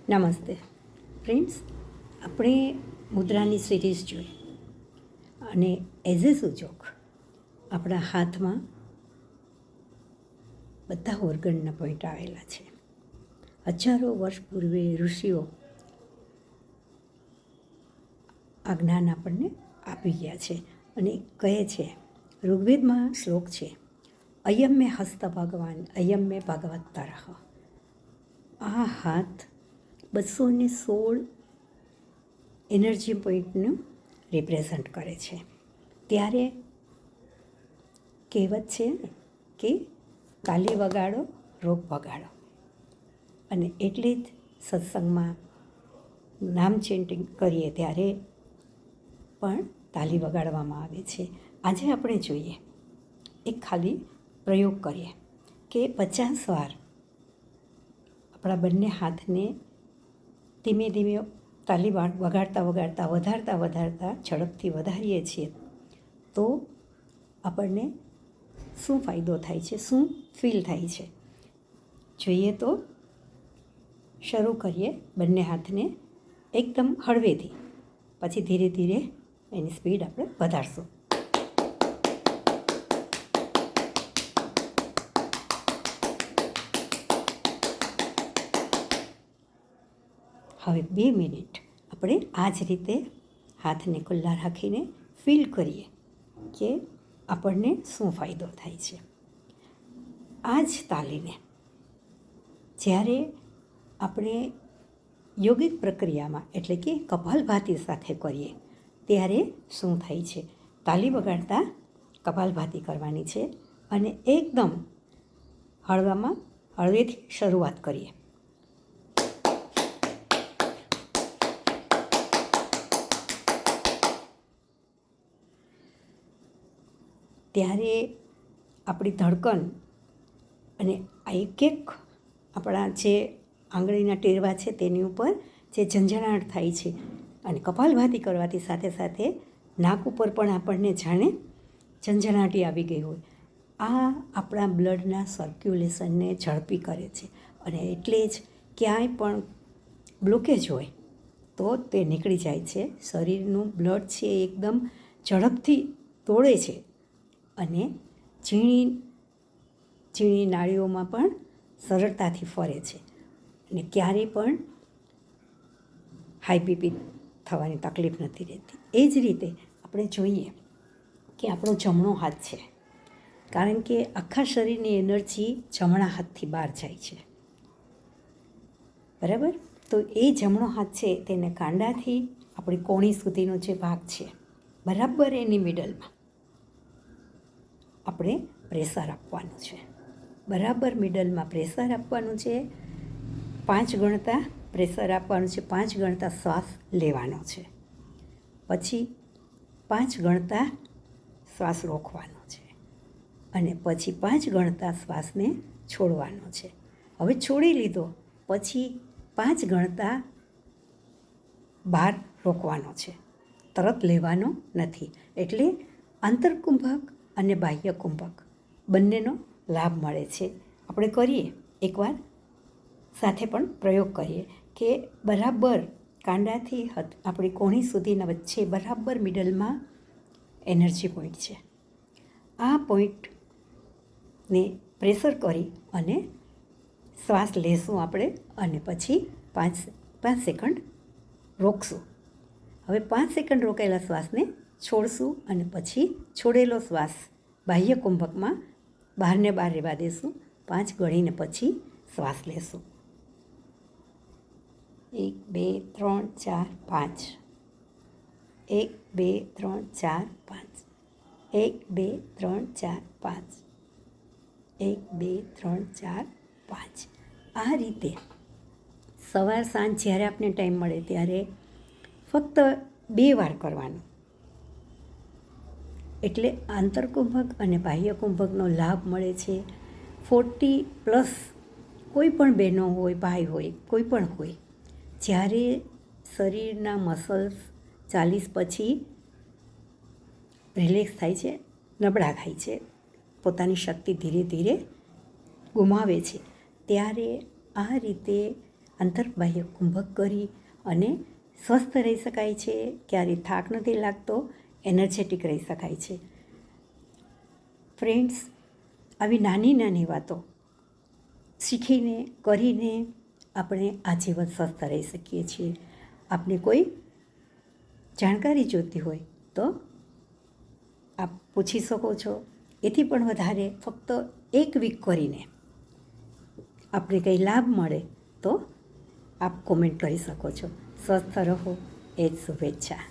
નમસ્તે ફ્રેન્ડ્સ, આપણે મુદ્રાની સિરીઝ જોઈ અને એઝ એ સૂચક આપણા હાથમાં બધા ઓર્ગનના પોઈન્ટ આવેલા છે. હજારો વર્ષ પૂર્વે ઋષિઓ આ જ્ઞાન આપણને આપી ગયા છે અને કહે છે, ઋગ્વેદમાં શ્લોક છે, અયમ મે હસ્ત ભગવાન અયમ મે ભગવત્તરઃ. આ હાથ 216 એનર્જી પોઈન્ટનું રિપ્રેઝન્ટ કરે છે. ત્યારે કહેવત છે કે તાલી વગાડો રોગ ભગાડો, અને એટલે જ સત્સંગમાં નામ ચેન્ટિંગ કરીએ ત્યારે પણ તાલી વગાડવામાં આવે છે. આજે આપણે જોઈએ, એક ખાલી પ્રયોગ કરીએ કે 50 વાર આપણા બંને હાથને ધીમે ધીમે તાલી વગાડતા વગાડતા વધારતા ઝડપથી વધારીએ છીએ તો આપણને શું ફાયદો થાય છે, શું ફીલ થાય છે. જોઈએ તો શરૂ કરીએ બંને હાથને એકદમ હળવેથી, પછી ધીરે ધીરે એની સ્પીડ આપણે વધારશું. હવે 2 મિનિટ આપણે આ જ રીતે હાથને ખુલ્લા રાખીને ફીલ કરીએ કે આપણને શું ફાયદો થાય છે. આ જ તાલીને જ્યારે આપણે યોગિક પ્રક્રિયામાં એટલે કે કપાલભાતિ સાથે કરીએ ત્યારે શું થાય છે. તાલી વગાડતા કપાલભાતિ કરવાની છે અને એકદમ હળવેથી શરૂઆત કરીએ. ત્યારે આપણી ધડકન અને એક આપણા જે આંગળીના ટેરવા છે તેની ઉપર જે ઝંઝણાટ થાય છે, અને કપાલભાતિ કરવાથી સાથે સાથે નાક ઉપર પણ આપણને જાણે ઝંઝણાટી આવી ગઈ હોય. આ આપણા બ્લડના સર્ક્યુલેશનને ઝડપી કરે છે, અને એટલે જ ક્યાંય પણ બ્લોકેજ હોય તો તે નીકળી જાય છે. શરીરનું બ્લડ છે એકદમ ઝડપથી દોડે છે અને ઝીણી નાળીઓમાં પણ સરળતાથી ફરે છે, અને ક્યારેય પણ હાઈ બીપી થવાની તકલીફ નથી રહેતી. એ જ રીતે આપણે જોઈએ કે આપણો જમણો હાથ છે, કારણ કે આખા શરીરની એનર્જી જમણા હાથથી બહાર જાય છે, બરાબર. તો એ જમણો હાથ છે તેને કાંડાથી આપણી કોણી સુધીનો જે ભાગ છે બરાબર એની મિડલમાં આપણે પ્રેશર આપવાનું છે. બરાબર મિડલમાં પ્રેશર આપવાનું છે. 5 ગણતા પ્રેશર આપવાનું છે. 5 ગણતા શ્વાસ લેવાનો છે, પછી 5 ગણતા શ્વાસ રોકવાનો છે, અને પછી 5 ગણતા શ્વાસને છોડવાનો છે. હવે છોડી લીધો પછી 5 ગણતા બહાર રોકવાનો છે, તરત લેવાનો નથી. એટલે આંતરકુંભક અને બાહ્ય કુંભક બંનેનો લાભ મળે છે. આપણે કરીએ એકવાર સાથે પણ પ્રયોગ કરીએ કે બરાબર કાંડાથી આપણી કોણી સુધીના વચ્ચે બરાબર મિડલમાં એનર્જી પોઈન્ટ છે. આ પોઈન્ટને પ્રેશર કરી અને શ્વાસ લેશું આપણે, અને પછી 5 સેકન્ડ રોકશું. હવે 5 સેકન્ડ રોકેલા શ્વાસને છોડશું, અને પછી છોડેલો શ્વાસ બાહ્ય કુંભકમાં બહારને બહાર રહેવા દેશું. 5 ગણીને પછી શ્વાસ લેશું. 1 2 3 4 5, 1 2 3 4 5, 1 2 3 4 5, 1 2 3 4 5. આ રીતે સવાર સાંજ જ્યારે આપને ટાઈમ મળે ત્યારે ફક્ત 2 વાર કરવાનું. એટલે આંતરકુંભક અને બાહ્ય કુંભકનો લાભ મળે છે. 40+ કોઈ પણ બહેનો હોય, ભાઈ હોય, કોઈ પણ હોય, જ્યારે શરીરના મસલ્સ 40 પછી રિલેક્સ થાય છે, નબળા થાય છે, પોતાની શક્તિ ધીરે ધીરે ગુમાવે છે, ત્યારે આ રીતે અંતર્બાહ્ય કુંભક કરી અને સ્વસ્થ રહી શકાય છે. ક્યારેય થાક નથી લાગતો, એનર્જેટિક રહી શકાય છે. ફ્રેન્ડ્સ, આવી નાની નાની વાતો શીખીને કરીને આપણે આજીવન સ્વસ્થ રહી શકીએ છીએ. આપને કોઈ જાણકારી જોઈતી હોય તો આપ પૂછી શકો છો. એથી પણ વધારે ફક્ત 1 વીક કરીને આપણે કંઈ લાભ મળે તો આપ કોમેન્ટ કરી શકો છો. સ્વસ્થ રહો એ જ શુભેચ્છા.